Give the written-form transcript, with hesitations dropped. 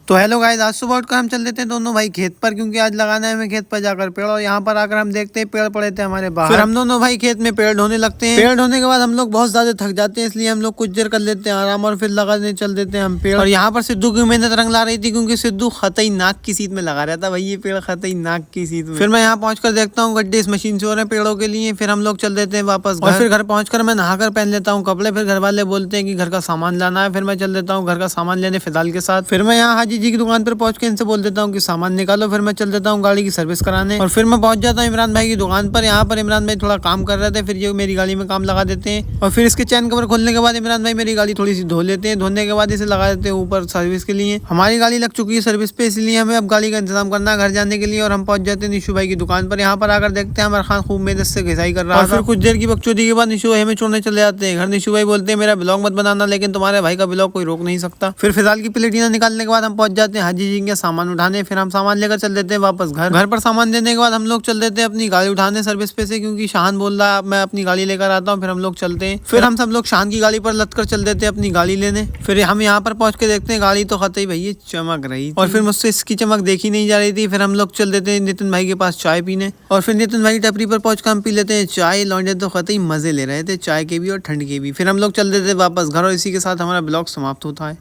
तो hello guys, आज सुबह उठकर हम चल देते हैं दोनों भाई खेत पर, क्योंकि आज लगाना है हमें खेत पर जाकर पेड़। और यहाँ पर आकर हम देखते हैं पेड़ पड़े थे हमारे बाहर। फिर हम दोनों भाई खेत में पेड़ ढोने लगते हैं। पेड़ ढोने के बाद हम लोग बहुत ज्यादा थक जाते हैं, इसलिए हम लोग कुछ देर कर लेते हैं आराम और फिर लगाने चल देते हैं हम पेड़। और यहाँ पर सिद्धू की मेहनत रंग ला रही थी, क्योंकि सिद्धू खतई नाक की सीट में लगा रहा था भाई ये पेड़, खतई नाक की सीट में। फिर मैं यहाँ पहुंचकर देखता हूँ गड्ढे इस मशीन से हो रहे हैं पेड़ों के लिए। फिर हम लोग चल देते हैं वापस और फिर घर पहुंचकर मैं नहाकर पहन लेता हूँ कपड़े। फिर घर वाले बोलते हैं कि घर का सामान लाना है। फिर मैं चल देता हूँ घर का सामान लेने फिलहाल के साथ। फिर मैं यहाँ हाजी जी की दुकान पर पहुंच के इनसे बोल देता हूँ कि सामान निकालो। फिर मैं चल देता हूँ गाड़ी की सर्विस कराने और फिर मैं पहुंच जाता हूँ इमरान भाई की दुकान पर। यहाँ पर इमरान भाई थोड़ा काम कर रहे थे, फिर ये मेरी गाड़ी में काम लगा देते हैं। और फिर इसके चैन कवर खोलने के बाद इमरान भाई मेरी गाड़ी थोड़ी सी धो लेते हैं। धोने के बाद इसे लगा देते हैं ऊपर सर्विस के लिए। हमारी गाड़ी लग चुकी है सर्विस पे, इसलिए हमें अब गाड़ी का इंतजाम करना है घर जाने के लिए। और हम पहुंच जाते हैं निशु भाई की दुकान पर। यहाँ पर आकर देखते हैं अमर खान खूब मेहनत से घिसाई कर रहा है। फिर कुछ देर की बकचोदी के बाद निशु भाई हमें छोड़ने चले जाते हैं घर। निशु भाई बोलते हैं मेरा ब्लॉग मत बनाना, लेकिन तुम्हारे भाई का ब्लॉग कोई रोक नहीं सकता। फिर फिलहाल की प्लेटिना निकालने के बाद हम पहुंच जाते हैं हाजी जी के सामान उठाने। फिर हम सामान लेकर चल देते हैं वापस घर पर सामान देने के बाद हम लोग चल देते हैं अपनी गाड़ी उठाने सर्विस पे से, क्योंकि शान बोल रहा है मैं अपनी गाड़ी लेकर आता हूँ। फिर हम लोग चलते हैं। फिर हम सब लोग शान की गाड़ी पर लद कर चल देते हैं अपनी गाड़ी लेने। फिर हम यहाँ पर पहुंच के देखते हैं गाड़ी तो खतई भैया चमक रही और फिर मुझसे इसकी चमक देखी नहीं जा रही थी। फिर हम लोग चल देते हैं नितिन भाई के पास चाय पीने और फिर नितिन भाई टपरी पर पहुंचकर हम पी लेते हैं चाय। लौंडे तो खतई मजे ले रहे थे चाय के भी और ठंड के भी। फिर हम लोग चल देते हैं वापस घर और इसी के साथ हमारा ब्लॉग समाप्त होता है।